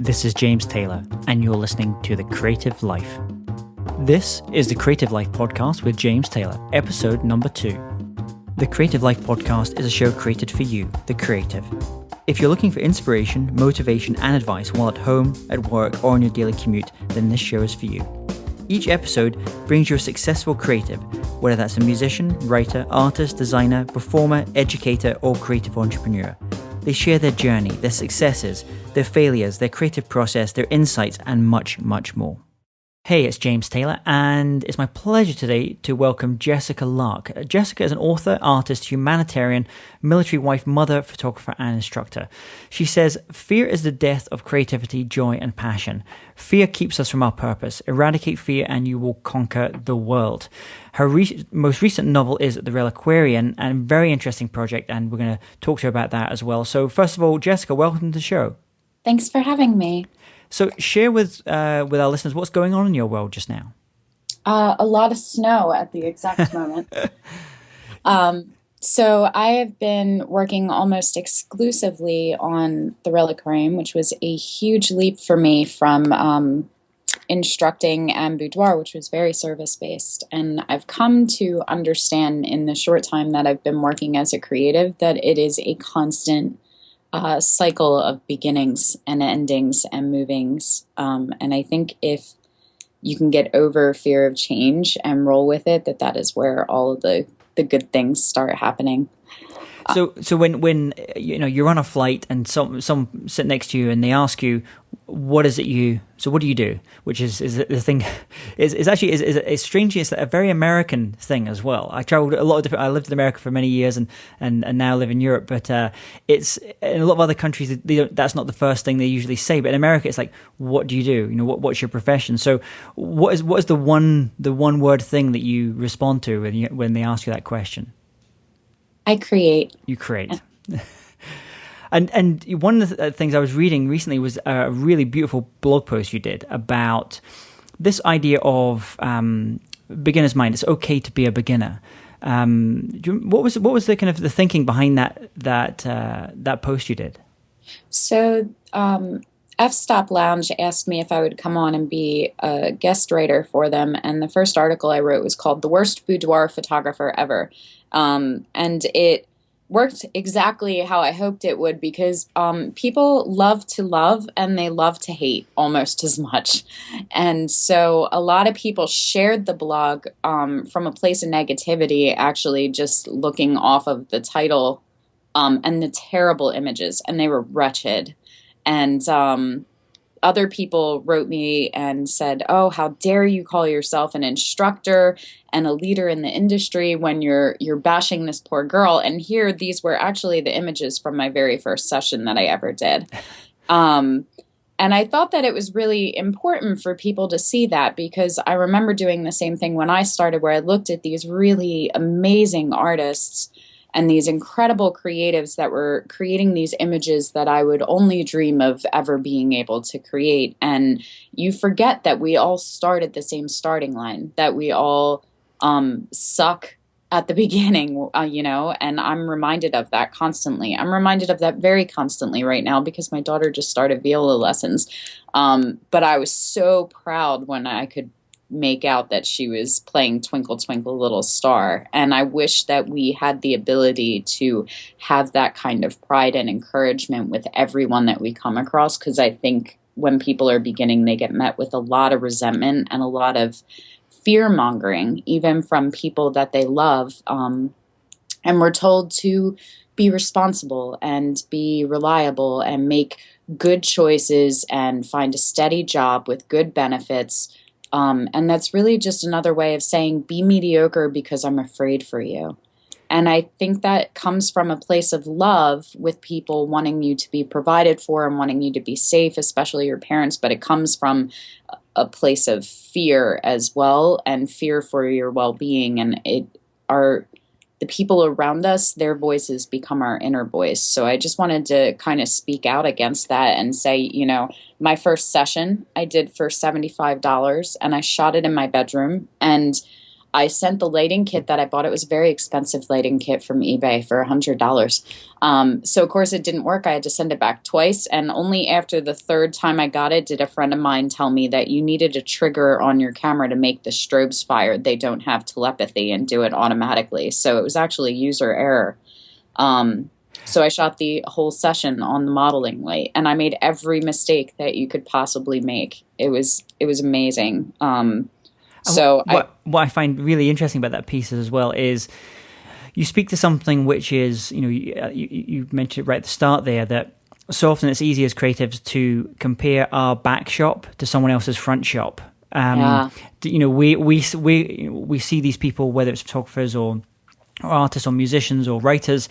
This is James Taylor, and you're listening to The Creative Life. This is The Creative Life Podcast with James Taylor, episode number 2. The Creative Life Podcast is a show created for you, the creative. If you're looking for inspiration, motivation, and advice while at home, at work, or on your daily commute, then this show is for you. Each episode brings you a successful creative, whether that's a musician, writer, artist, designer, performer, educator, or creative entrepreneur. They share their journey, their successes, their failures, their creative process, their insights, and much, much more. Hey, it's James Taylor, and it's my pleasure today to welcome Jessica Lark. Jessica is an author, artist, humanitarian, military wife, mother, photographer, and instructor. She says, "Fear is the death of creativity, joy, and passion. Fear keeps us from our purpose. Eradicate fear and you will conquer the world." Her most recent novel is The Reliquarian, and a very interesting project, and we're going to talk to her about that as well. So first of all, Jessica, welcome to the show. Thanks for having me. So share with our listeners what's going on in your world just now. A lot of snow at the exact moment. So I have been working almost exclusively on The Reliquarian, which was a huge leap for me from instructing and boudoir, which was very service-based. And I've come to understand in the short time that I've been working as a creative that it is a constant cycle of beginnings and endings and movings. And I think if you can get over fear of change and roll with it, that is where all of the good things start happening. So when you're on a flight and some sit next to you and they ask you, what do you do? Which is the thing is actually is strangely it's a very American thing as well. I traveled I lived in America for many years and now live in Europe, but it's in a lot of other countries that's not the first thing they usually say. But in America, it's like, what do you do? What's your profession? So what is the one word thing that you respond to when they ask you that question? I create. You create. And one of the things I was reading recently was a really beautiful blog post you did about this idea of beginner's mind. It's okay to be a beginner. What was the kind of the thinking behind that post you did? So F-Stop Lounge asked me if I would come on and be a guest writer for them, and the first article I wrote was called "The Worst Boudoir Photographer Ever," and it worked exactly how I hoped it would, because people love to love and they love to hate almost as much. And so a lot of people shared the blog from a place of negativity, actually just looking off of the title and the terrible images, and they were wretched. And other people wrote me and said, "Oh, how dare you call yourself an instructor and a leader in the industry when you're bashing this poor girl." And here, these were actually the images from my very first session that I ever did. And I thought that it was really important for people to see that, because I remember doing the same thing when I started, where I looked at these really amazing artists and these incredible creatives that were creating these images that I would only dream of ever being able to create. And you forget that we all start at the same starting line, that we all suck at the beginning, and I'm reminded of that constantly. I'm reminded of that very constantly right now, because my daughter just started viola lessons. But I was so proud when I could make out that she was playing Twinkle Twinkle Little Star. And I wish that we had the ability to have that kind of pride and encouragement with everyone that we come across, because I think when people are beginning, they get met with a lot of resentment and a lot of fear-mongering, even from people that they love. And we're told to be responsible and be reliable and make good choices and find a steady job with good benefits. And that's really just another way of saying, be mediocre because I'm afraid for you. And I think that comes from a place of love, with people wanting you to be provided for and wanting you to be safe, especially your parents. But it comes from a place of fear as well, and fear for your well-being. And the people around us, their voices become our inner voice. So I just wanted to kind of speak out against that and say, my first session I did for $75, and I shot it in my bedroom. And I sent the lighting kit that I bought. It was a very expensive lighting kit from eBay for $100. So of course it didn't work. I had to send it back twice. And only after the third time I got it did a friend of mine tell me that you needed a trigger on your camera to make the strobes fire. They don't have telepathy and do it automatically. So it was actually user error. So I shot the whole session on the modeling light, and I made every mistake that you could possibly make. It was amazing. What I find really interesting about that piece as well is you speak to something which is, you mentioned it right at the start there, that so often it's easy as creatives to compare our back shop to someone else's front shop. We see these people, whether it's photographers or artists or musicians or writers,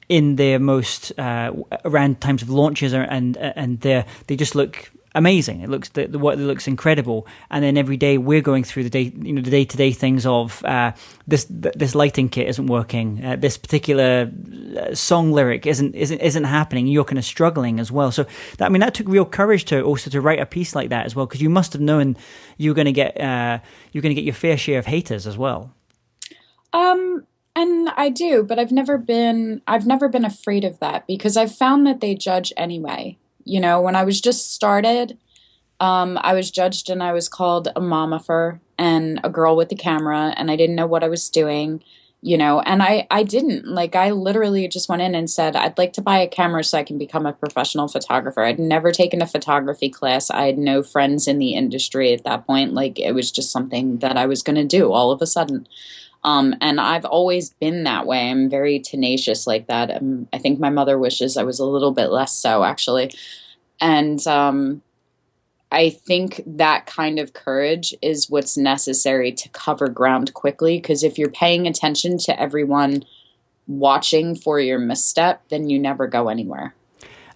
in their most around times of launches, and they just look amazing. It looks the work looks incredible, and then every day we're going through the day-to-day things of this lighting kit isn't working, this particular song lyric isn't happening. You're kind of struggling as well. So that took real courage to write a piece like that as well, because you must have known you're going to get your fair share of haters as well. And I do, but I've never been afraid of that, because I've found that they judge anyway. When I was just started, I was judged and I was called a momopher and a girl with the camera, and I didn't know what I was doing, and I didn't. I literally just went in and said, I'd like to buy a camera so I can become a professional photographer. I'd never taken a photography class. I had no friends in the industry at that point. It was just something that I was going to do all of a sudden. And I've always been that way. I'm very tenacious like that. I think my mother wishes I was a little bit less so, actually. And I think that kind of courage is what's necessary to cover ground quickly, because if you're paying attention to everyone watching for your misstep, then you never go anywhere.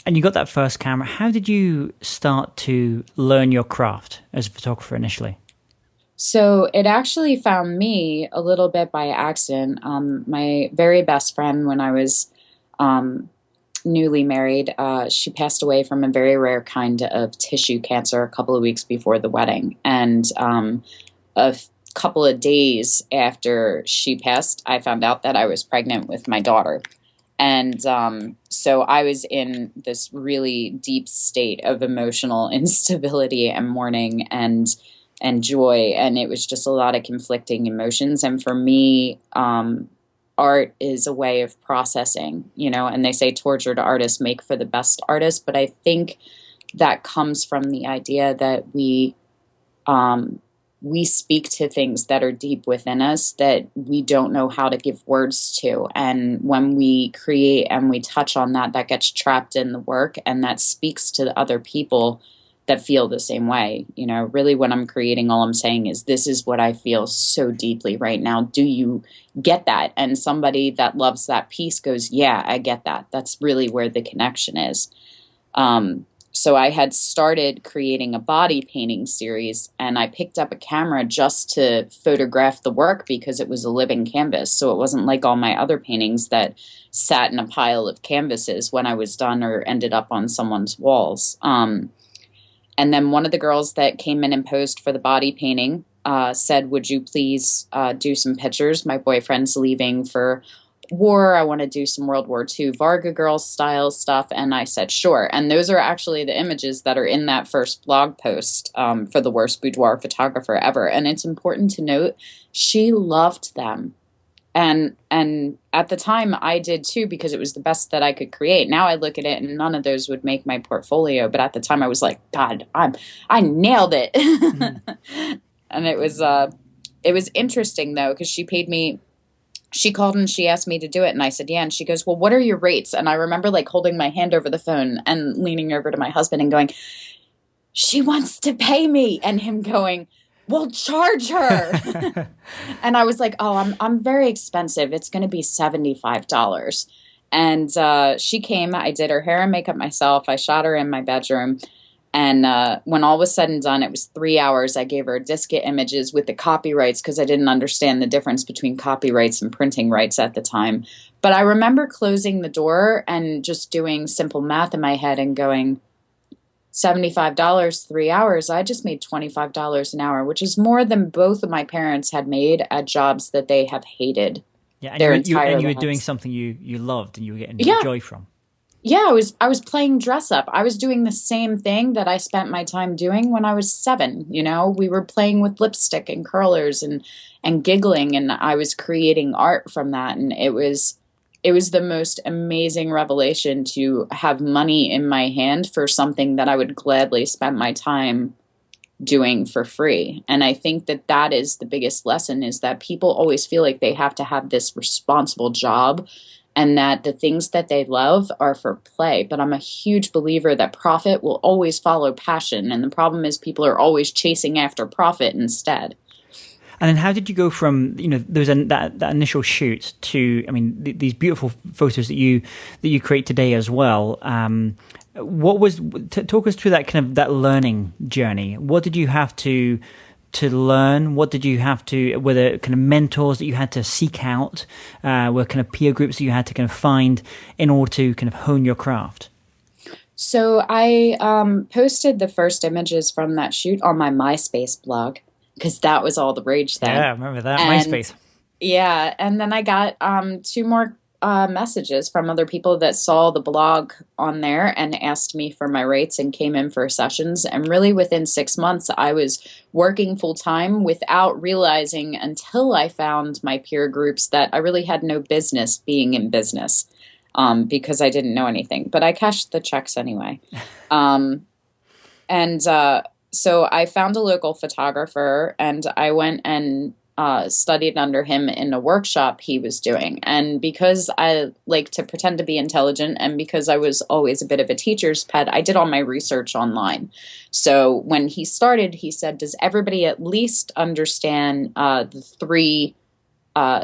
And you got that first camera. How did you start to learn your craft as a photographer initially? So it actually found me a little bit by accident. My very best friend, when I was newly married, she passed away from a very rare kind of tissue cancer a couple of weeks before the wedding. And couple of days after she passed, I found out that I was pregnant with my daughter. And so I was in this really deep state of emotional instability and mourning and joy, and it was just a lot of conflicting emotions. And for me, art is a way of processing, and they say tortured artists make for the best artists, but I think that comes from the idea that we speak to things that are deep within us that we don't know how to give words to, and when we create and we touch on that gets trapped in the work, and that speaks to the other people that feel the same way. Really when I'm creating, all I'm saying is, this is what I feel so deeply right now. Do you get that? And somebody that loves that piece goes, yeah, I get that. That's really where the connection is. So I had started creating a body painting series, and I picked up a camera just to photograph the work because it was a living canvas. So it wasn't like all my other paintings that sat in a pile of canvases when I was done or ended up on someone's walls. And then one of the girls that came in and posed for the body painting said, would you please do some pictures? My boyfriend's leaving for war. I want to do some World War II Varga Girl style stuff. And I said, sure. And those are actually the images that are in that first blog post for the worst boudoir photographer ever. And it's important to note, she loved them. And at the time I did too, because it was the best that I could create. Now I look at it and none of those would make my portfolio. But at the time I was like, God, I nailed it. Mm-hmm. And it was interesting though, because she called and she asked me to do it. And I said, yeah. And she goes, well, what are your rates? And I remember holding my hand over the phone and leaning over to my husband and going, she wants to pay me. And him going, we'll charge her. And I was like, oh, I'm very expensive. It's going to be $75. And she came, I did her hair and makeup myself. I shot her in my bedroom. And when all was said and done, it was 3 hours. I gave her diskette images with the copyrights because I didn't understand the difference between copyrights and printing rights at the time. But I remember closing the door and just doing simple math in my head and going, $75, 3 hours, I just made $25 an hour, which is more than both of my parents had made at jobs that they have hated Yeah, their and entire you were doing lives. something you loved and you were getting Yeah. joy from. Yeah, I was playing dress up. I was doing the same thing that I spent my time doing when I was 7. We were playing with lipstick and curlers and giggling, and I was creating art from that. And it was the most amazing revelation to have money in my hand for something that I would gladly spend my time doing for free. And I think that that is the biggest lesson, is that people always feel like they have to have this responsible job and that the things that they love are for play. But I'm a huge believer that profit will always follow passion. And the problem is people are always chasing after profit instead. And then how did you go from, there was that initial shoot to, I mean, these beautiful photos that you create today as well. Talk us through that kind of that learning journey. What did you have to learn? What did you have to, were there kind of mentors that you had to seek out? Were kind of peer groups that you had to kind of find in order to kind of hone your craft? So I posted the first images from that shoot on my MySpace blog, because that was all the rage then. Yeah, I remember that. And MySpace. yeah, and then I got 2 more messages from other people that saw the blog on there and asked me for my rates and came in for sessions. And really within 6 months, I was working full time without realizing, until I found my peer groups, that I really had no business being in business, because I didn't know anything. But I cashed the checks anyway. So I found a local photographer, and I went and studied under him in a workshop he was doing. And because I like to pretend to be intelligent, and because I was always a bit of a teacher's pet, I did all my research online. So when he started, he said, does everybody at least understand the 3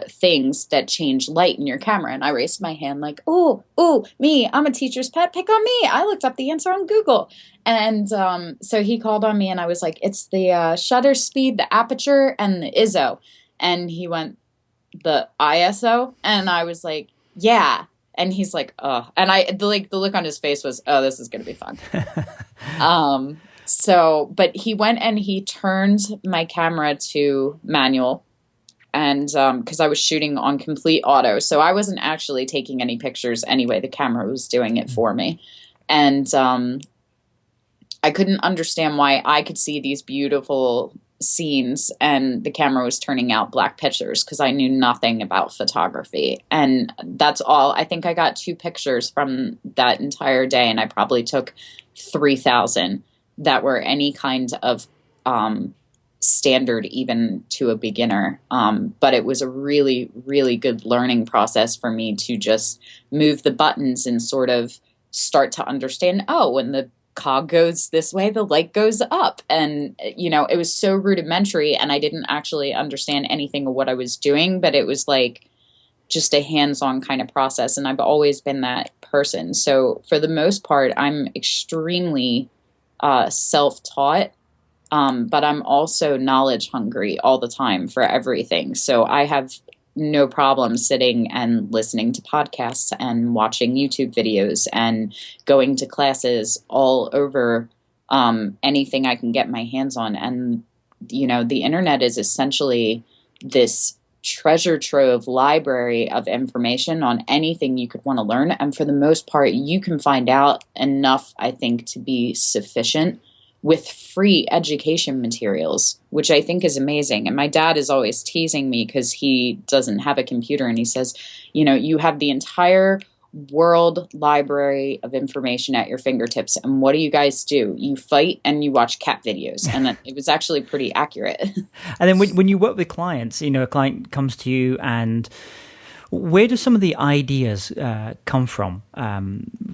things that change light in your camera? And I raised my hand like, oh, me, I'm a teacher's pet, pick on me. I looked up the answer on Google. And so he called on me, and I was like, it's the shutter speed, the aperture, and the ISO. And he went, the ISO? And I was like, yeah. And he's like, oh. And the look on his face was, oh, this is going to be fun. But he went and he turned my camera to manual. And because I was shooting on complete auto, so I wasn't actually taking any pictures anyway. The camera was doing it for me. And I couldn't understand why I could see these beautiful scenes and the camera was turning out black pictures, because I knew nothing about photography. And that's all. I think I got 2 pictures from that entire day, and I probably took 3,000 that were any kind of standard, even to a beginner. But it was a really, really good learning process for me to just move the buttons and sort of start to understand, oh, when the cog goes this way, the light goes up. And, it was so rudimentary, and I didn't actually understand anything of what I was doing, but it was like just a hands-on kind of process. And I've always been that person. So for the most part, I'm extremely self-taught. But I'm also knowledge hungry all the time for everything. So I have no problem sitting and listening to podcasts and watching YouTube videos and going to classes all over anything I can get my hands on. And, the internet is essentially this treasure trove library of information on anything you could want to learn. And for the most part, you can find out enough, I think, to be sufficient with free education materials, which I think is amazing. And my dad is always teasing me because he doesn't have a computer, and he says, you have the entire world library of information at your fingertips. And what do you guys do? You fight and you watch cat videos. And it was actually pretty accurate. And then when you work with clients, a client comes to you, and where do some of the ideas come from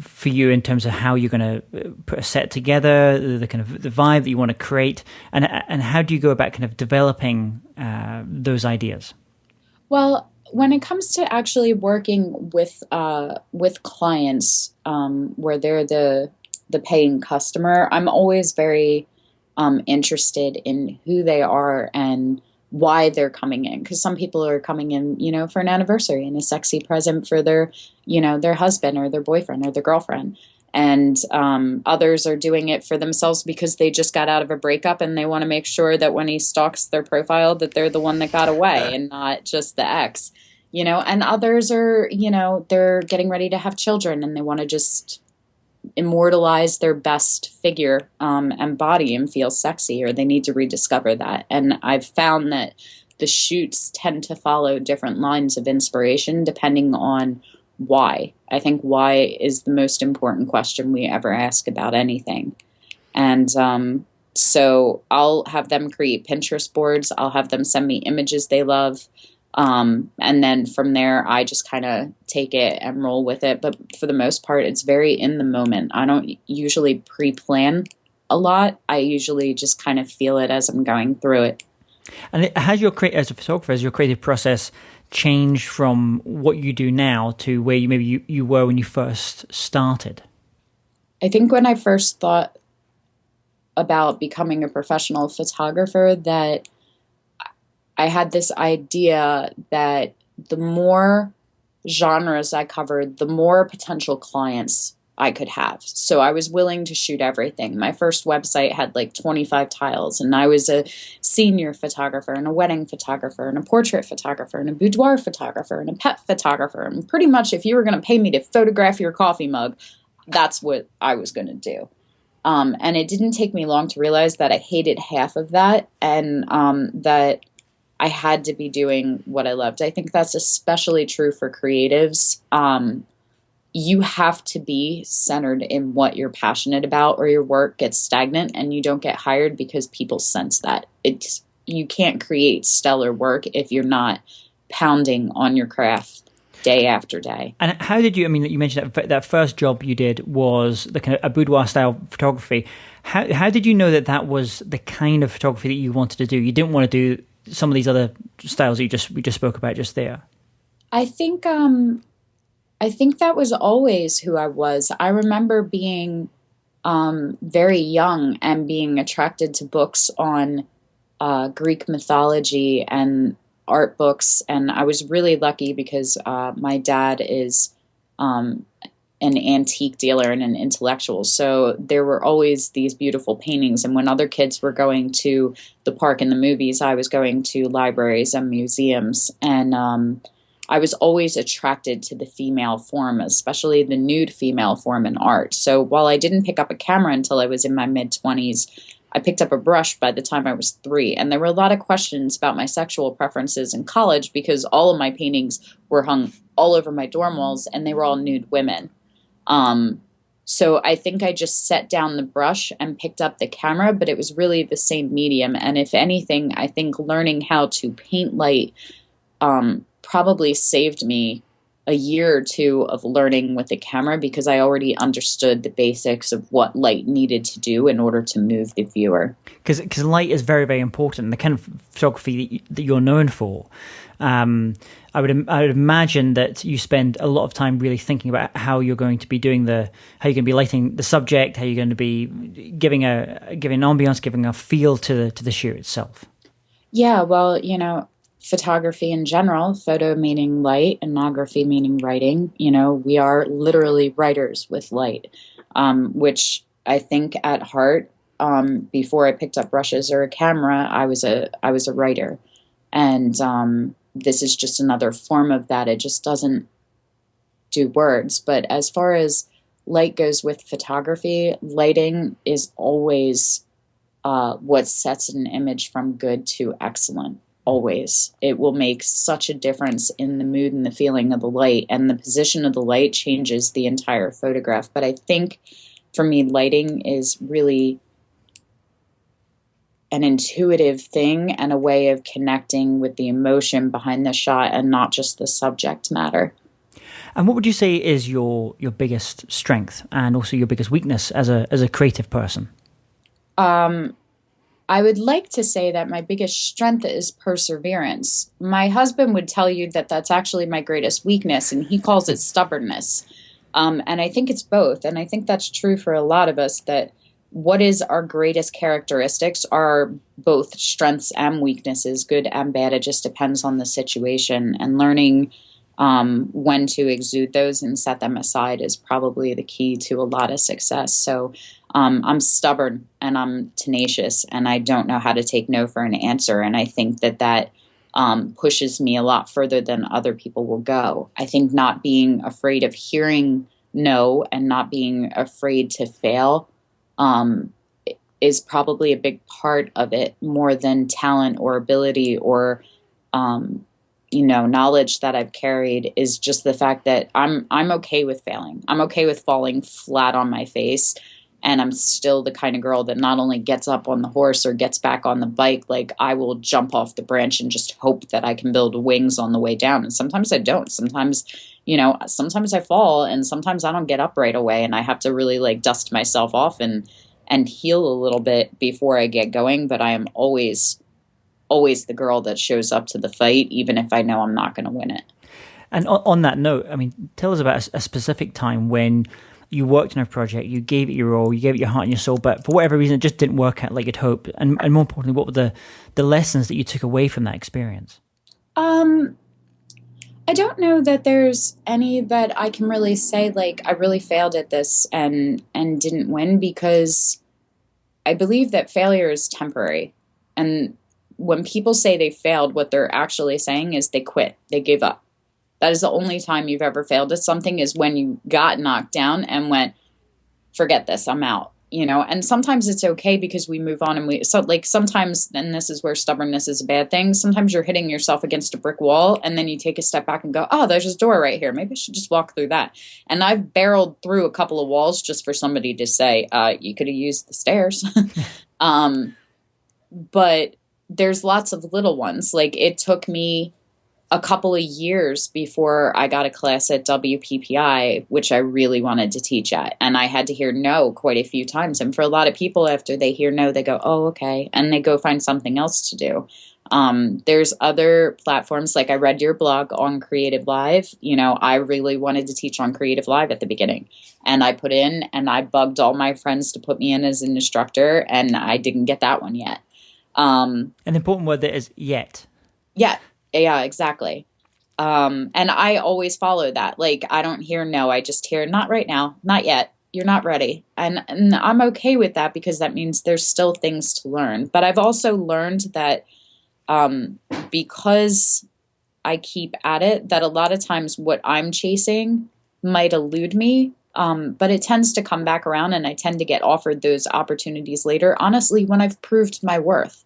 for you in terms of how you're going to put a set together, the kind of the vibe that you want to create, and how do you go about kind of developing those ideas? Well, when it comes to actually working with clients where they're the paying customer, I'm always very interested in who they are and why they're coming in, because some people are coming in, for an anniversary and a sexy present for their, their husband or their boyfriend or their girlfriend. And others are doing it for themselves because they just got out of a breakup and they want to make sure that when he stalks their profile that they're the one that got away and not just the ex, and others are, they're getting ready to have children and they want to just immortalize their best figure and body and feel sexy, or they need to rediscover that. And I've found that the shoots tend to follow different lines of inspiration depending on why. I think why is the most important question we ever ask about anything. And so I'll have them create Pinterest boards. I'll have them send me images they love. And then from there, I just kind of take it and roll with it. But for the most part, it's very in the moment. I don't usually pre-plan a lot. I usually just kind of feel it as I'm going through it. And as a photographer, has your creative process changed from what you do now to where you were when you first started? I think when I first thought about becoming a professional photographer, that I had this idea that the more genres I covered, the more potential clients I could have. So I was willing to shoot everything. My first website had like 25 tiles, and I was a senior photographer and a wedding photographer and a portrait photographer and a boudoir photographer and a pet photographer. And pretty much if you were going to pay me to photograph your coffee mug, that's what I was going to do. And it didn't take me long to realize that I hated half of that, and that I had to be doing what I loved. I think that's especially true for creatives. You have to be centered in what you're passionate about, or your work gets stagnant and you don't get hired because people sense that. You can't create stellar work if you're not pounding on your craft day after day. And how did you mentioned that first job you did was the kind of a boudoir style photography. How did you know that was the kind of photography that you wanted to do? You didn't want to do some of these other styles that we just spoke about just there. I think that was always who I was. I remember being very young and being attracted to books on Greek mythology and art books. And I was really lucky because my dad is an antique dealer and an intellectual. So there were always these beautiful paintings. And when other kids were going to the park and the movies, I was going to libraries and museums. And I was always attracted to the female form, especially the nude female form in art. So while I didn't pick up a camera until I was in my mid-20s, I picked up a brush by the time I was 3. And there were a lot of questions about my sexual preferences in college because all of my paintings were hung all over my dorm walls and they were all nude women. So I think I just set down the brush and picked up the camera, but it was really the same medium. And if anything, I think learning how to paint light probably saved me a year or 2 of learning with the camera because I already understood the basics of what light needed to do in order to move the viewer. Because light is very, very important. The kind of photography that you're known for, I would imagine that you spend a lot of time really thinking about how you're going to be doing how you're going to be lighting the subject, how you're going to be giving an ambiance, giving a feel to the shoot itself. Yeah, well, photography in general, photo meaning light, ethnography meaning writing, we are literally writers with light, which I think at heart, before I picked up brushes or a camera, I was a writer. And this is just another form of that. It just doesn't do words. But as far as light goes with photography, lighting is always what sets an image from good to excellent. Always. It will make such a difference in the mood and the feeling of the light, and the position of the light changes the entire photograph. But I think for me, lighting is really an intuitive thing and a way of connecting with the emotion behind the shot and not just the subject matter. And what would you say is your biggest strength and also your biggest weakness as a creative person? I would like to say that my biggest strength is perseverance. My husband would tell you that that's actually my greatest weakness, and he calls it stubbornness. And I think it's both. And I think that's true for a lot of us, that what is our greatest characteristics are both strengths and weaknesses, good and bad. It just depends on the situation. And learning when to exude those and set them aside is probably the key to a lot of success. So I'm stubborn and I'm tenacious and I don't know how to take no for an answer. And I think that pushes me a lot further than other people will go. I think not being afraid of hearing no and not being afraid to fail is probably a big part of it, more than talent or ability or knowledge that I've carried. Is just the fact that I'm okay with failing. I'm okay with falling flat on my face. And I'm still the kind of girl that not only gets up on the horse or gets back on the bike, like I will jump off the branch and just hope that I can build wings on the way down. And sometimes I don't. Sometimes I fall and sometimes I don't get up right away and I have to really like dust myself off and heal a little bit before I get going. But I am always the girl that shows up to the fight, even if I know I'm not going to win it. And on that note, I mean, tell us about a specific time when you worked on a project, you gave it your all, you gave it your heart and your soul, but for whatever reason, it just didn't work out like you'd hoped. And more importantly, what were the lessons that you took away from that experience? I don't know that there's any that I can really say, like, I really failed at this and didn't win, because I believe that failure is temporary. And when people say they failed, what they're actually saying is they quit, they gave up. That is the only time you've ever failed at something, is when you got knocked down and went, forget this, I'm out, and sometimes it's okay because we move on and sometimes, and this is where stubbornness is a bad thing. Sometimes you're hitting yourself against a brick wall and then you take a step back and go, oh, there's this door right here. Maybe I should just walk through that. And I've barreled through a couple of walls just for somebody to say, you could have used the stairs. But there's lots of little ones. Like, it took me a couple of years before I got a class at WPPI, which I really wanted to teach at. And I had to hear no quite a few times. And for a lot of people, after they hear no, they go, oh, okay. And they go find something else to do. There's other platforms. Like, I read your blog on Creative Live. I really wanted to teach on Creative Live at the beginning. And I put in and I bugged all my friends to put me in as an instructor. And I didn't get that one yet. An important word there is yet. Yeah, exactly. And I always follow that. Like, I don't hear no, I just hear not right now, not yet, you're not ready. And I'm okay with that, because that means there's still things to learn. But I've also learned that because I keep at it, that a lot of times what I'm chasing might elude me. But it tends to come back around, and I tend to get offered those opportunities later, honestly, when I've proved my worth.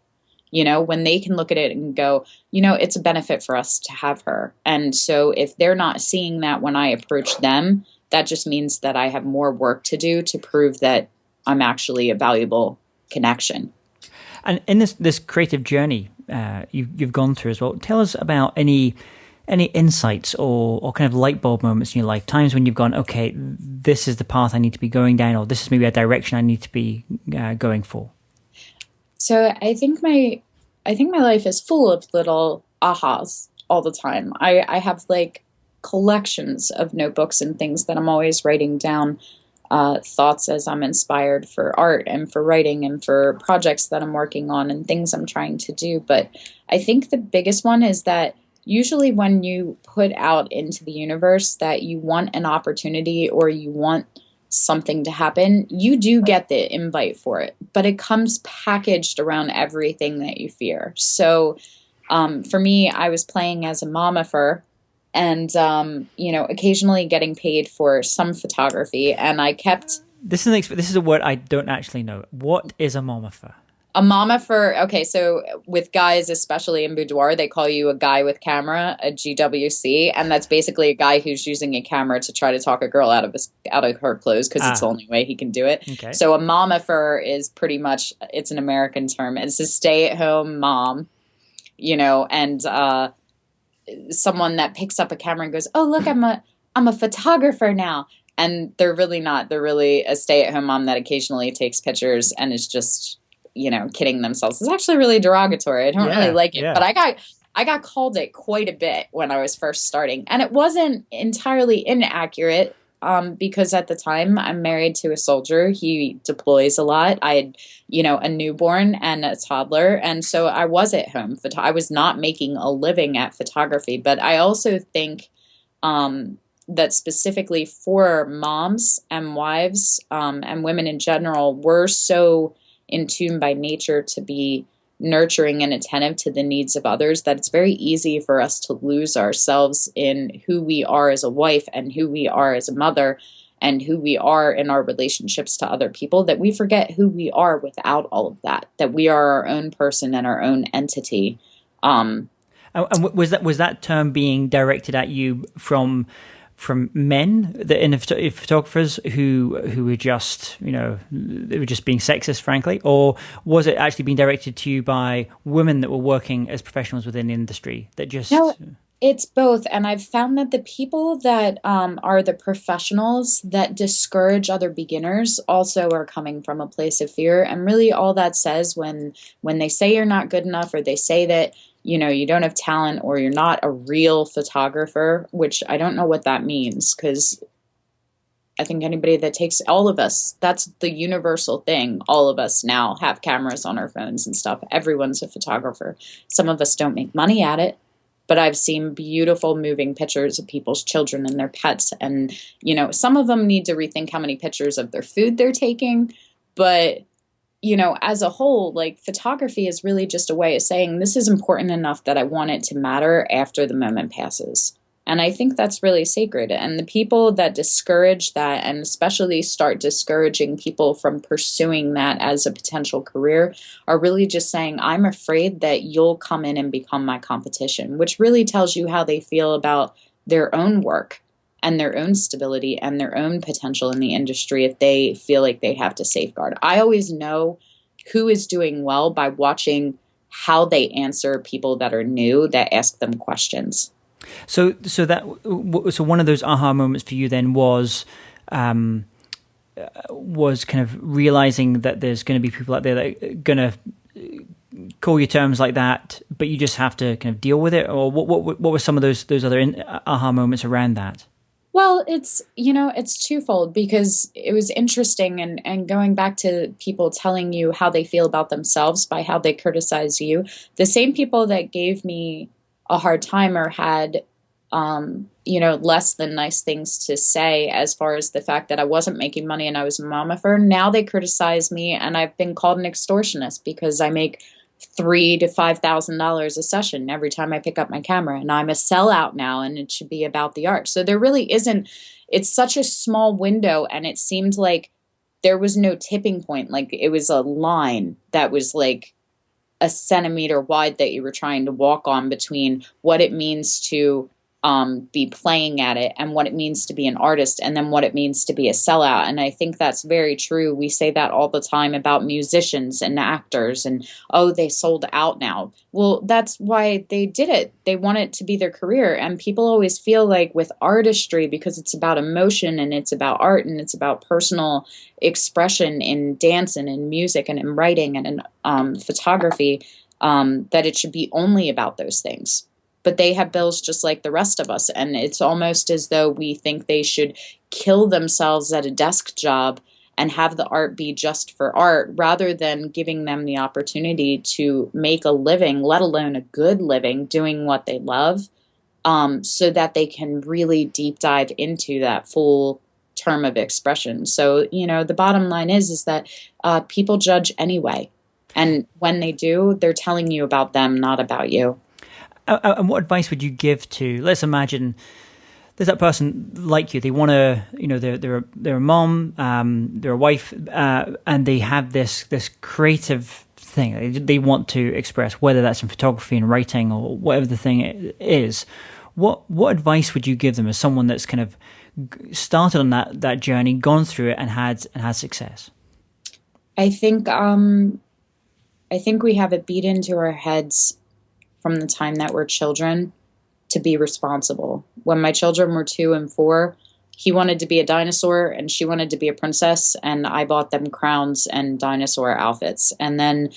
When they can look at it and go, it's a benefit for us to have her. And so if they're not seeing that when I approach them, that just means that I have more work to do to prove that I'm actually a valuable connection. And in this creative journey you've gone through as well, tell us about any insights or kind of light bulb moments in your life, times when you've gone, okay, this is the path I need to be going down, or this is maybe a direction I need to be going for. So I think my life is full of little ahas all the time. I have like collections of notebooks and things that I'm always writing down thoughts as I'm inspired for art and for writing and for projects that I'm working on and things I'm trying to do. But I think the biggest one is that usually when you put out into the universe that you want an opportunity or you want something to happen, you do get the invite for it, but it comes packaged around everything that you fear. So for me, I was playing as a mommifer and, occasionally getting paid for some photography. And I kept... This is a word I don't actually know. What is a mommifer? A mommifer, okay, so with guys, especially in boudoir, they call you a guy with camera, a GWC, and that's basically a guy who's using a camera to try to talk a girl out of her clothes, because it's the only way he can do it. Okay. So a mommifer is pretty much, it's an American term. It's a stay-at-home mom, and someone that picks up a camera and goes, oh, look, I'm a photographer now. And they're really not. They're really a stay-at-home mom that occasionally takes pictures and is just... kidding themselves. It's actually really derogatory. I don't really like it, but I got called it quite a bit when I was first starting, and it wasn't entirely inaccurate because at the time I'm married to a soldier. He deploys a lot. I had, a newborn and a toddler, and so I was at home. I was not making a living at photography, but I also think that specifically for moms and wives, and women in general, we're so in tune by nature to be nurturing and attentive to the needs of others that it's very easy for us to lose ourselves in who we are as a wife and who we are as a mother and who we are in our relationships to other people, that we forget who we are without all of that, that we are our own person and our own entity. And was that term being directed at you from men, photographers who were just, they were just being sexist, frankly, or was it actually being directed to you by women that were working as professionals within the industry that just? No, it's both. And I've found that the people that are the professionals that discourage other beginners also are coming from a place of fear. And really all that says when they say you're not good enough, or they say that, you don't have talent, or you're not a real photographer, which I don't know what that means, because I think anybody that takes, all of us, that's the universal thing. All of us now have cameras on our phones and stuff. Everyone's a photographer. Some of us don't make money at it, but I've seen beautiful moving pictures of people's children and their pets. And, some of them need to rethink how many pictures of their food they're taking. But, as a whole, like, photography is really just a way of saying this is important enough that I want it to matter after the moment passes. And I think that's really sacred. And the people that discourage that, and especially start discouraging people from pursuing that as a potential career, are really just saying, I'm afraid that you'll come in and become my competition, which really tells you how they feel about their own work and their own stability and their own potential in the industry if they feel like they have to safeguard. I always know who is doing well by watching how they answer people that are new, that ask them questions. So one of those aha moments for you then was kind of realizing that there's going to be people out there that are going to call you terms like that, but you just have to kind of deal with it. Or what were some of those other aha moments around that? Well, it's twofold, because it was interesting, and going back to people telling you how they feel about themselves by how they criticize you. The same people that gave me a hard time or had, less than nice things to say as far as the fact that I wasn't making money and I was a mammifer. Now they criticize me, and I've been called an extortionist because I make $3,000 to $5,000 a session every time I pick up my camera, and I'm a sellout now, and it should be about the art. So there really isn't. It's such a small window, and it seemed like there was no tipping point. Like, it was a line that was like a centimeter wide that you were trying to walk on between what it means to be playing at it and what it means to be an artist, and then what it means to be a sellout. And I think that's very true. We say that all the time about musicians and actors, and, oh, they sold out now. Well, that's why they did it. They want it to be their career. And people always feel like with artistry, because it's about emotion and it's about art and it's about personal expression in dance and in music and in writing and in photography, that it should be only about those things. But they have bills just like the rest of us. And it's almost as though we think they should kill themselves at a desk job and have the art be just for art, rather than giving them the opportunity to make a living, let alone a good living, doing what they love, so that they can really deep dive into that full term of expression. So, the bottom line is that people judge anyway. And when they do, they're telling you about them, not about you. And what advice would you give to, let's imagine there's that person like you, they want to, they're a mom, they're a wife, and they have this creative thing they want to express, whether that's in photography and writing or whatever the thing is. What advice would you give them as someone that's kind of started on that journey, gone through it, and had success? I think we have it beat into our heads from the time that we're children to be responsible. When my children were 2 and 4, he wanted to be a dinosaur and she wanted to be a princess, and I bought them crowns and dinosaur outfits. And then,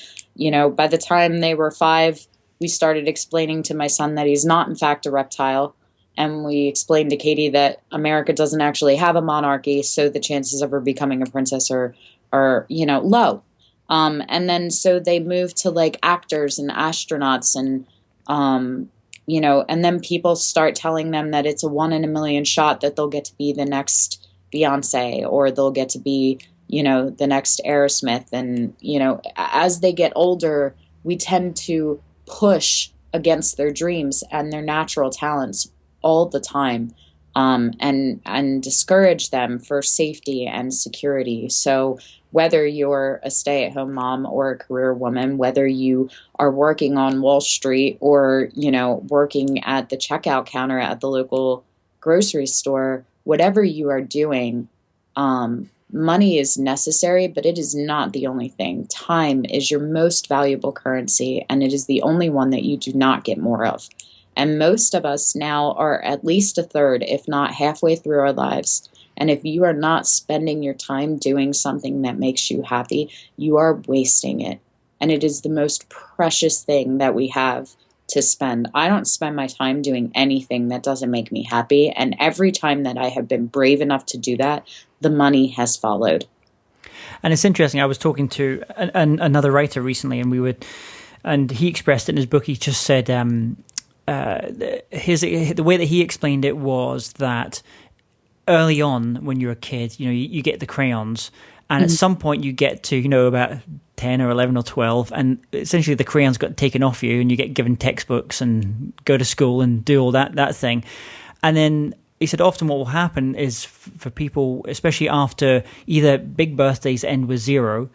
by the time they were 5, we started explaining to my son that he's not in fact a reptile. And we explained to Katie that America doesn't actually have a monarchy, so the chances of her becoming a princess are low. And then so they moved to like actors and astronauts and and then people start telling them that it's a 1 in a million shot that they'll get to be the next Beyonce, or they'll get to be, the next Aerosmith. And, as they get older, we tend to push against their dreams and their natural talents all the time, and discourage them for safety and security. So whether you're a stay-at-home mom or a career woman, whether you are working on Wall Street or, working at the checkout counter at the local grocery store, whatever you are doing, money is necessary, but it is not the only thing. Time is your most valuable currency, and it is the only one that you do not get more of. And most of us now are at least a third, if not halfway through our lives. And if you are not spending your time doing something that makes you happy, you are wasting it. And it is the most precious thing that we have to spend. I don't spend my time doing anything that doesn't make me happy. And every time that I have been brave enough to do that, the money has followed. And it's interesting. I was talking to another writer recently, and he expressed it in his book. He just said the way that he explained it was that early on, when you're a kid, you get the crayons, and at some point you get to, about 10 or 11 or 12, and essentially the crayons got taken off you, and you get given textbooks and go to school and do all that thing. And then he said often what will happen is for people, especially after either big birthdays end with 0,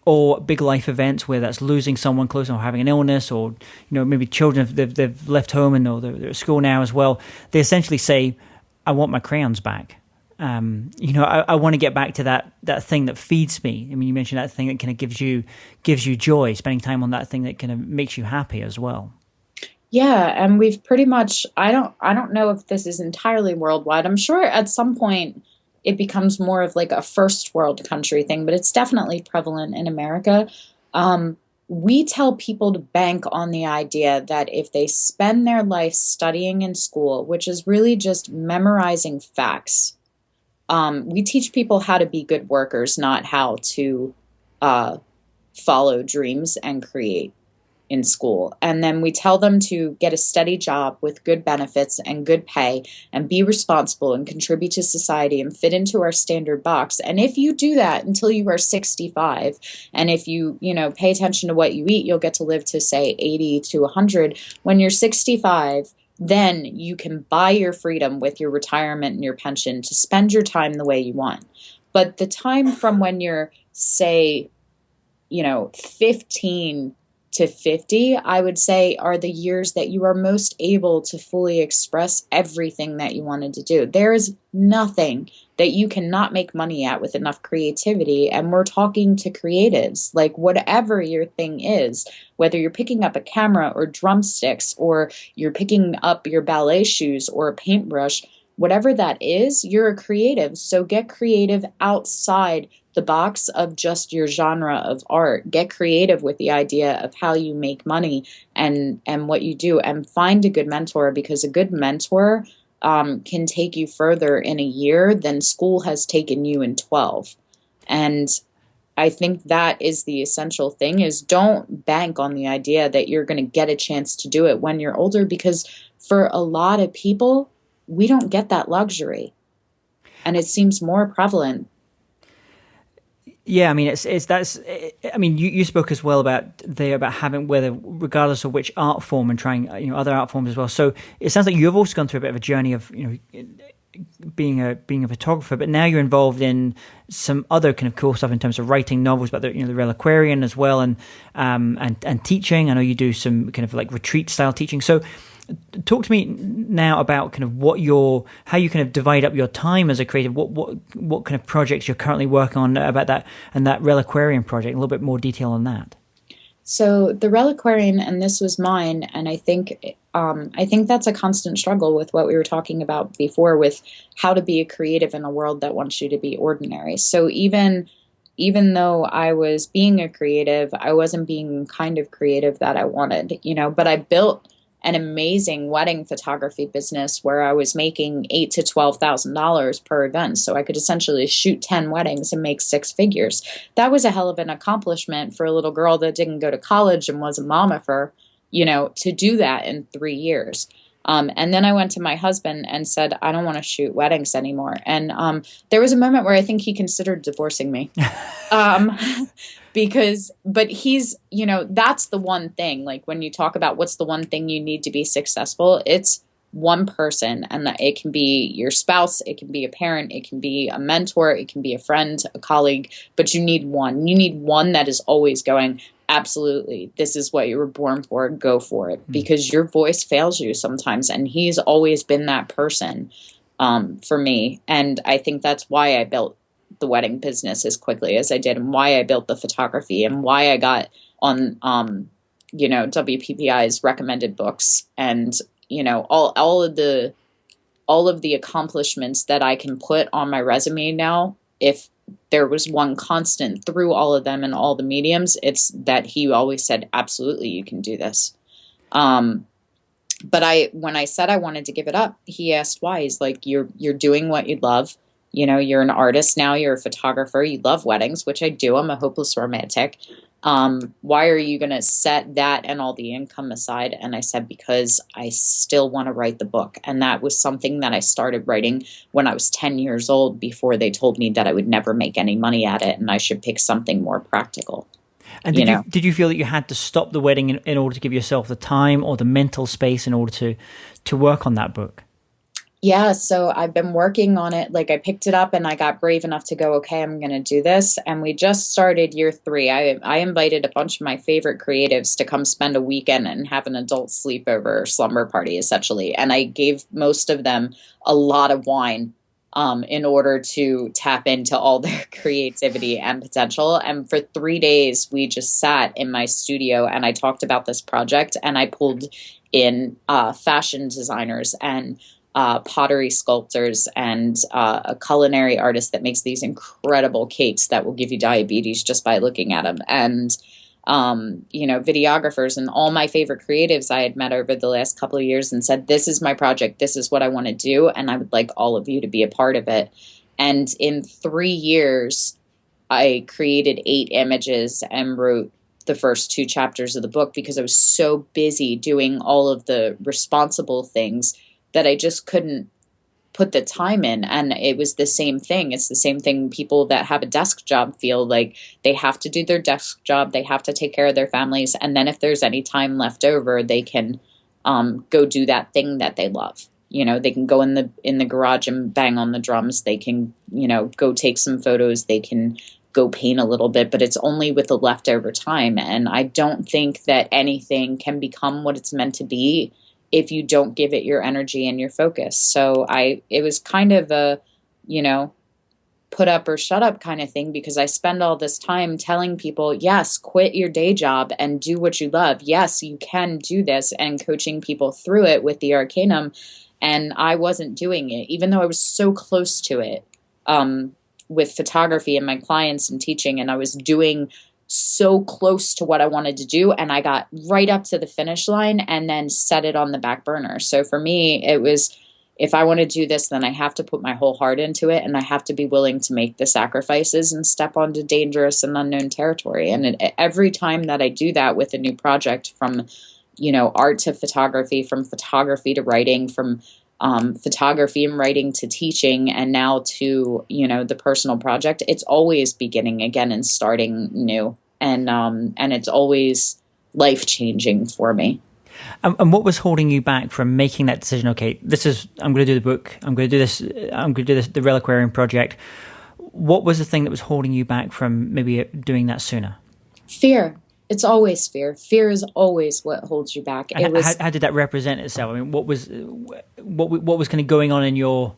or big life events where that's losing someone close or having an illness, or maybe children they've left home and or they're at school now as well. They essentially say, "I want my crayons back." I want to get back to that thing that feeds me. I mean, you mentioned that thing that kind of gives you joy. Spending time on that thing that kind of makes you happy as well. Yeah, and we've pretty much. I don't know if this is entirely worldwide. I'm sure at some point it becomes more of like a first world country thing, but it's definitely prevalent in America. We tell people to bank on the idea that if they spend their life studying in school, which is really just memorizing facts, we teach people how to be good workers, not how to follow dreams and create in school. And then we tell them to get a steady job with good benefits and good pay and be responsible and contribute to society and fit into our standard box. And if you do that until you are 65, and if you, pay attention to what you eat, you'll get to live to say 80 to 100. When you're 65, then you can buy your freedom with your retirement and your pension to spend your time the way you want. But the time from when you're, say, 15 to 50, I would say, are the years that you are most able to fully express everything that you wanted to do. There is nothing that you cannot make money at with enough creativity. And we're talking to creatives, like whatever your thing is, whether you're picking up a camera or drumsticks, or you're picking up your ballet shoes or a paintbrush, whatever that is, you're a creative. So get creative outside the box of just your genre of art. Get creative with the idea of how you make money and what you do, and find a good mentor, because a good mentor can take you further in a year than school has taken you in 12. And I think that is the essential thing, is don't bank on the idea that you're going to get a chance to do it when you're older, because for a lot of people, we don't get that luxury. And it seems more prevalent. Yeah, I mean, you spoke as well about having, whether regardless of which art form, and trying other art forms as well. So it sounds like you've also gone through a bit of a journey of being a photographer, but now you're involved in some other kind of cool stuff in terms of writing novels about the Reliquarian as well, and teaching. I know you do some kind of like retreat style teaching. So talk to me now about kind of how you kind of divide up your time as a creative. What kind of projects you're currently working on about that, and that Reliquarian project. A little bit more detail on that. So the Reliquarian, and this was mine, and I think that's a constant struggle with what we were talking about before, with how to be a creative in a world that wants you to be ordinary. So even though I was being a creative, I wasn't being kind of creative that I wanted, but I built an amazing wedding photography business where I was making $8,000 to $12,000 per event. So I could essentially shoot 10 weddings and make 6 figures. That was a hell of an accomplishment for a little girl that didn't go to college and was a mama for, to do that in 3 years. And then I went to my husband and said, I don't want to shoot weddings anymore. And there was a moment where I think he considered divorcing me. Um, but he's, that's the one thing, like when you talk about what's the one thing you need to be successful, it's one person. And that it can be your spouse, it can be a parent, it can be a mentor, it can be a friend, a colleague, but you need one that is always going, absolutely, this is what you were born for, go for it, because your voice fails you sometimes. And he's always been that person for me. And I think that's why I built the wedding business as quickly as I did, and why I built the photography, and why I got on WPPI's recommended books, and all of the accomplishments that I can put on my resume now. If there was one constant through all of them and all the mediums, it's that he always said, absolutely, you can do this. But when I said I wanted to give it up, he asked why. He's like, you're doing what you love. You're an artist now, you're a photographer, you love weddings, which I do. I'm a hopeless romantic. Why are you going to set that and all the income aside? And I said, because I still want to write the book. And that was something that I started writing when I was 10 years old, before they told me that I would never make any money at it and I should pick something more practical. And did you feel that you had to stop the wedding in order to give yourself the time or the mental space in order to work on that book? Yeah, so I've been working on it. Like, I picked it up and I got brave enough to go, okay, I'm going to do this. And we just started year 3. I invited a bunch of my favorite creatives to come spend a weekend and have an adult sleepover, slumber party, essentially. And I gave most of them a lot of wine in order to tap into all their creativity and potential. And for 3 days, we just sat in my studio and I talked about this project, and I pulled in fashion designers and pottery sculptors and a culinary artist that makes these incredible cakes that will give you diabetes just by looking at them. And, videographers and all my favorite creatives I had met over the last couple of years, and said, this is my project. This is what I want to do. And I would like all of you to be a part of it. And in 3 years, I created 8 images and wrote the first 2 chapters of the book, because I was so busy doing all of the responsible things that I just couldn't put the time in. And it was the same thing. It's the same thing people that have a desk job feel like. They have to do their desk job. They have to take care of their families. And then if there's any time left over, they can go do that thing that they love. They can go in the garage and bang on the drums. They can, go take some photos. They can go paint a little bit, but it's only with the leftover time. And I don't think that anything can become what it's meant to be if you don't give it your energy and your focus. So it was kind of a, put up or shut up kind of thing, because I spend all this time telling people, yes, quit your day job and do what you love. Yes, you can do this, and coaching people through it with the Arcanum. And I wasn't doing it, even though I was so close to it with photography and my clients and teaching. And I was doing so close to what I wanted to do, and I got right up to the finish line and then set it on the back burner. So for me, it was, if I want to do this, then I have to put my whole heart into it, and I have to be willing to make the sacrifices and step onto dangerous and unknown territory. And every time that I do that with a new project, from art to photography, from photography to writing, from photography and writing to teaching, and now to, the personal project, it's always beginning again and starting new. And it's always life-changing for me. And what was holding you back from making that decision? Okay, I'm going to do the book. I'm going to do this. The Reliquarian project. What was the thing that was holding you back from maybe doing that sooner? Fear. It's always fear. Fear is always what holds you back. How did that represent itself? I mean, what was kind of going on in your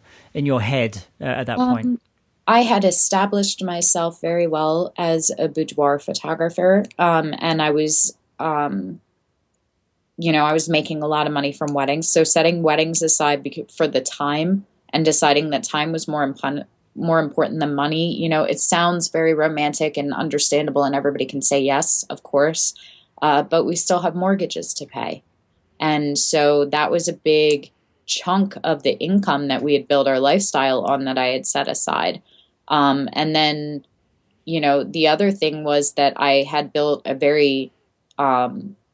head at that point? I had established myself very well as a boudoir photographer, and I was, I was making a lot of money from weddings. So setting weddings aside for the time, and deciding that time was more important than money. It sounds very romantic and understandable, and everybody can say yes, of course, but we still have mortgages to pay. And so that was a big chunk of the income that we had built our lifestyle on, that I had set aside. And then, the other thing was that I had built a very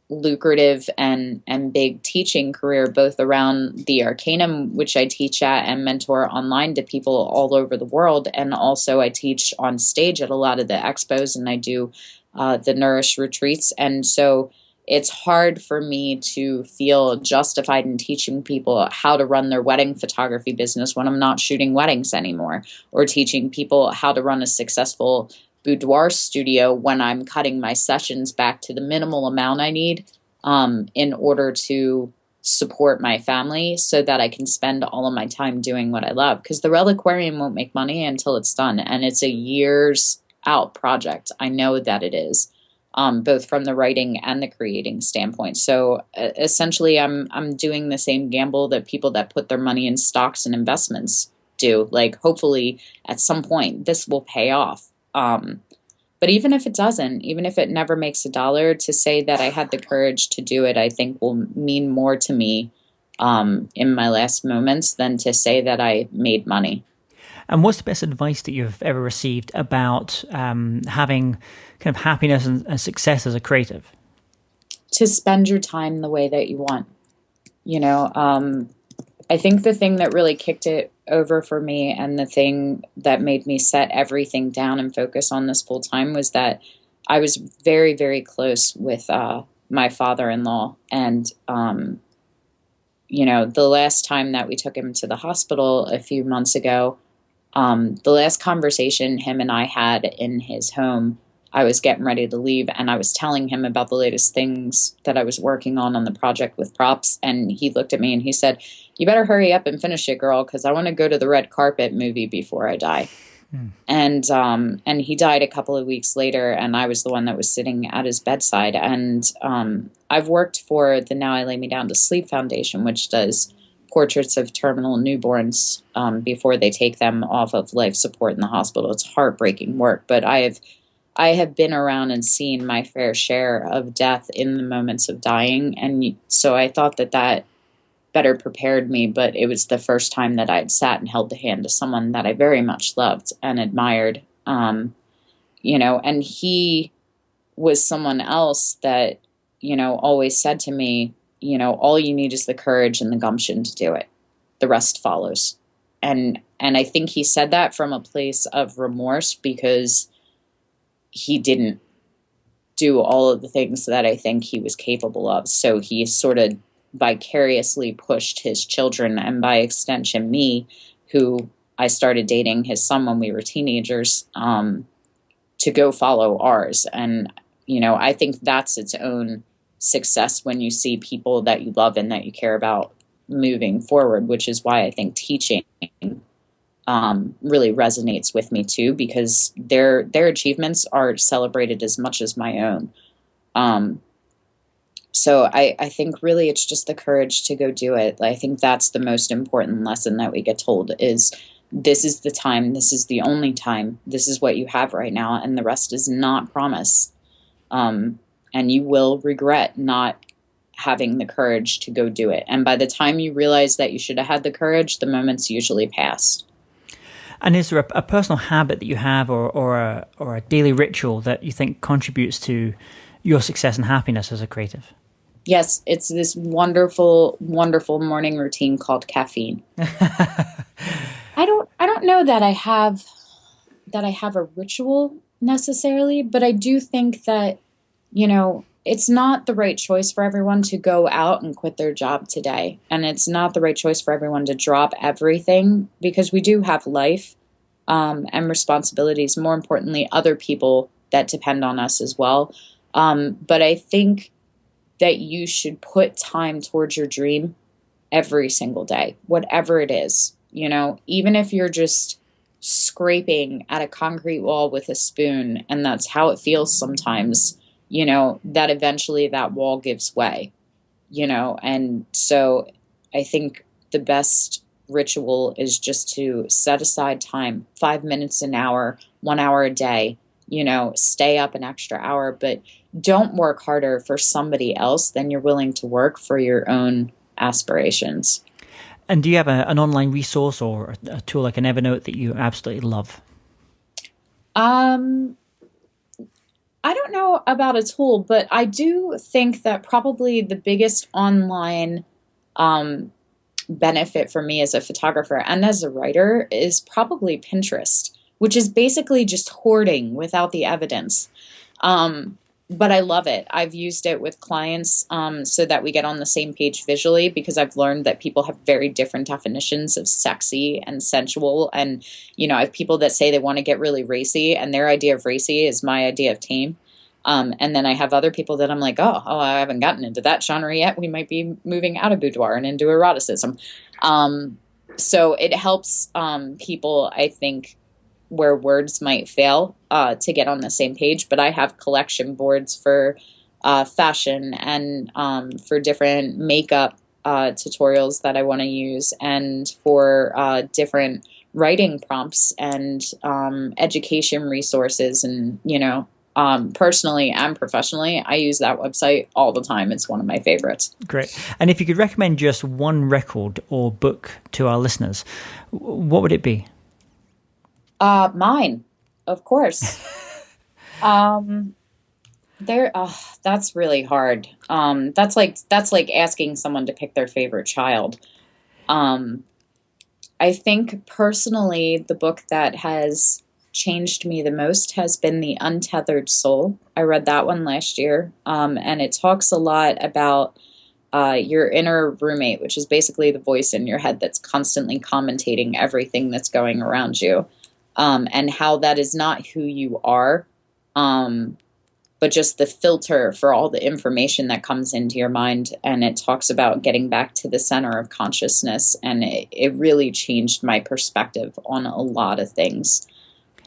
lucrative and big teaching career, both around the Arcanum, which I teach at and mentor online to people all over the world. And also I teach on stage at a lot of the expos, and I do the Nourish retreats. And so it's hard for me to feel justified in teaching people how to run their wedding photography business when I'm not shooting weddings anymore, or teaching people how to run a successful boudoir studio when I'm cutting my sessions back to the minimal amount I need in order to support my family so that I can spend all of my time doing what I love. Because the Reliquarian won't make money until it's done, and it's a years out project. I know that it is. Both from the writing and the creating standpoint. So essentially, I'm doing the same gamble that people that put their money in stocks and investments do. Like, hopefully, at some point, this will pay off. But even if it doesn't, even if it never makes a dollar, to say that I had the courage to do it, I think will mean more to me in my last moments than to say that I made money. And what's the best advice that you've ever received about having kind of happiness and success as a creative? To spend your time the way that you want. You know, I think the thing that really kicked it over for me, and the thing that made me set everything down and focus on this full time, was that I was very, very close with my father-in-law. And, you know, the last time that we took him to the hospital a few months ago, the last conversation him and I had in his home, I was getting ready to leave, and I was telling him about the latest things that I was working on the project with props. And he looked at me and he said, "You better hurry up and finish it, girl, because I want to go to the red carpet movie before I die." And he died a couple of weeks later, and I was the one that was sitting at his bedside. And I've worked for the Now I Lay Me Down to Sleep Foundation, which does portraits of terminal newborns before they take them off of life support in the hospital. It's heartbreaking work, but I have been around and seen my fair share of death in the moments of dying. And so I thought that better prepared me, but it was the first time that I'd sat and held the hand of someone that I very much loved and admired. You know, and he was someone else that, you know, always said to me, you know, all you need is the courage and the gumption to do it. The rest follows. And I think he said that from a place of remorse, because he didn't do all of the things that I think he was capable of. So he sort of vicariously pushed his children, and by extension me, who I started dating his son when we were teenagers, to go follow ours. And, you know, I think that's its own success when you see people that you love and that you care about moving forward, which is why I think teaching really resonates with me too, because their achievements are celebrated as much as my own. So I think really it's just the courage to go do it. I think that's the most important lesson that we get told is, this is the time, this is the only time, this is what you have right now, and the rest is not promise. And you will regret not having the courage to go do it. And by the time you realize that you should have had the courage, the moment's usually passed. And is there a personal habit that you have, or a daily ritual that you think contributes to your success and happiness as a creative? Yes, it's this wonderful, wonderful morning routine called caffeine. I don't know that I have a ritual necessarily, but I do think that, you know, it's not the right choice for everyone to go out and quit their job today. And it's not the right choice for everyone to drop everything, because we do have life and responsibilities. More importantly, other people that depend on us as well. But I think that you should put time towards your dream every single day, whatever it is. You know, even if you're just scraping at a concrete wall with a spoon, and that's how it feels sometimes, you know, that eventually that wall gives way, you know. And so I think the best ritual is just to set aside time, 5 minutes an hour, 1 hour a day, you know, stay up an extra hour, but don't work harder for somebody else than you're willing to work for your own aspirations. And do you have an online resource or a tool like an Evernote that you absolutely love? I I don't know about a tool, but I do think that probably the biggest online benefit for me as a photographer and as a writer is probably Pinterest, which is basically just hoarding without the evidence. But I love it. I've used it with clients so that we get on the same page visually, because I've learned that people have very different definitions of sexy and sensual. And, I have people that say they want to get really racy, and their idea of racy is my idea of tame. And then I have other people that I'm like, oh, I haven't gotten into that genre yet. We might be moving out of boudoir and into eroticism. So it helps people, I think, where words might fail to get on the same page. But I have collection boards for fashion and for different makeup tutorials that I want to use, and for different writing prompts and education resources. And, personally and professionally, I use that website all the time. It's one of my favorites. Great. And if you could recommend just one record or book to our listeners, what would it be? Mine, of course. That's really hard. That's like asking someone to pick their favorite child. I think personally, the book that has changed me the most has been The Untethered Soul. I read that one last year. And it talks a lot about your inner roommate, which is basically the voice in your head that's constantly commentating everything that's going around you. And how that is not who you are, but just the filter for all the information that comes into your mind. And it talks about getting back to the center of consciousness. And it really changed my perspective on a lot of things.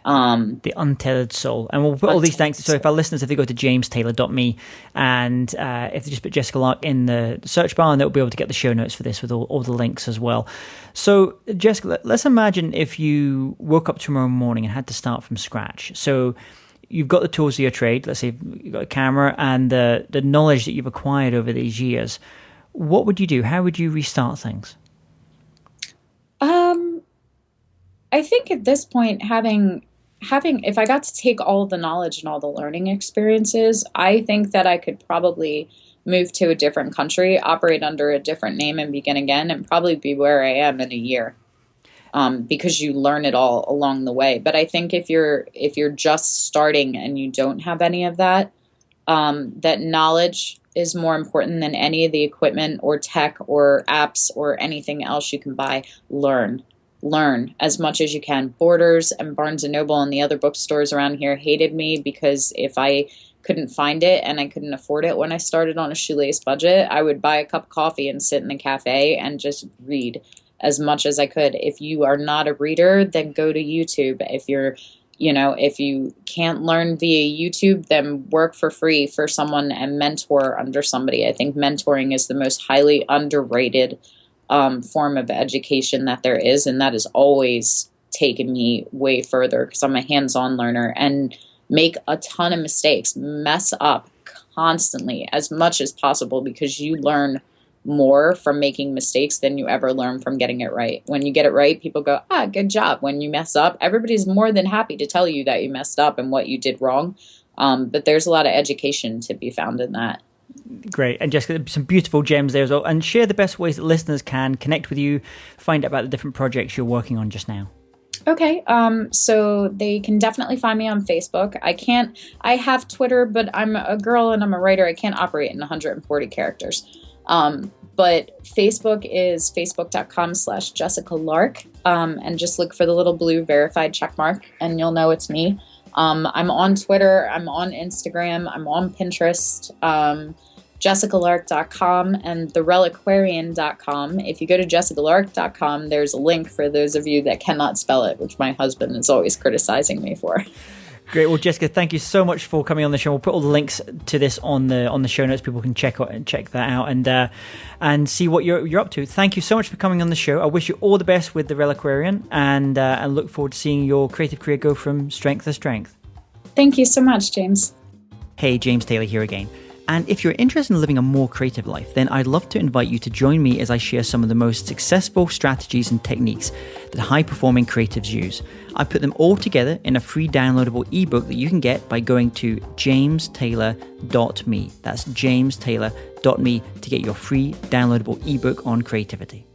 The Untethered Soul. And we'll put all these links. So if our listeners, if they go to jamestaylor.me and if they just put Jessica Lark in the search bar, and they'll be able to get the show notes for this with all the links as well. So Jessica, let's imagine if you woke up tomorrow morning and had to start from scratch. So you've got the tools of your trade. Let's say you've got a camera and the knowledge that you've acquired over these years. What would you do? How would you restart things? I think at this point, having if I got to take all the knowledge and all the learning experiences, I think that I could probably move to a different country, operate under a different name, and begin again, and probably be where I am in a year. Because you learn it all along the way. But I think if you're just starting and you don't have any of that, that knowledge is more important than any of the equipment or tech or apps or anything else you can buy. Learn as much as you can. Borders and Barnes & Noble and the other bookstores around here hated me because if I couldn't find it and I couldn't afford it when I started on a shoelace budget, I would buy a cup of coffee and sit in a cafe and just read as much as I could. If you are not a reader, then go to YouTube. If you can't learn via YouTube, then work for free for someone and mentor under somebody. I think mentoring is the most highly underrated form of education that there is, and that has always taken me way further because I'm a hands-on learner and make a ton of mistakes, mess up constantly as much as possible, because you learn more from making mistakes than you ever learn from getting it right. When you get it right, people go, good job. When you mess up, everybody's more than happy to tell you that you messed up and what you did wrong. But there's a lot of education to be found in that. Great. And Jessica, some beautiful gems there as well. And share the best ways that listeners can connect with you, find out about the different projects you're working on just now. Okay. So they can definitely find me on Facebook. I have Twitter, but I'm a girl and I'm a writer. I can't operate in 140 characters. But Facebook is facebook.com/Jessica Lark. And just look for the little blue verified check mark and you'll know it's me. I'm on Twitter. I'm on Instagram. I'm on Pinterest. JessicaLark.com and TheReliquarian.com. If you go to JessicaLark.com, there's a link for those of you that cannot spell it, which my husband is always criticizing me for. Great. Well, Jessica, thank you so much for coming on the show. We'll put all the links to this on the show notes. People can check that out and see what you're up to. Thank you so much for coming on the show. I wish you all the best with the Reliquarian and look forward to seeing your creative career go from strength to strength. Thank you so much, James. Hey, James Taylor here again. And if you're interested in living a more creative life, then I'd love to invite you to join me as I share some of the most successful strategies and techniques that high-performing creatives use. I put them all together in a free downloadable ebook that you can get by going to jamestaylor.me. That's jamestaylor.me to get your free downloadable ebook on creativity.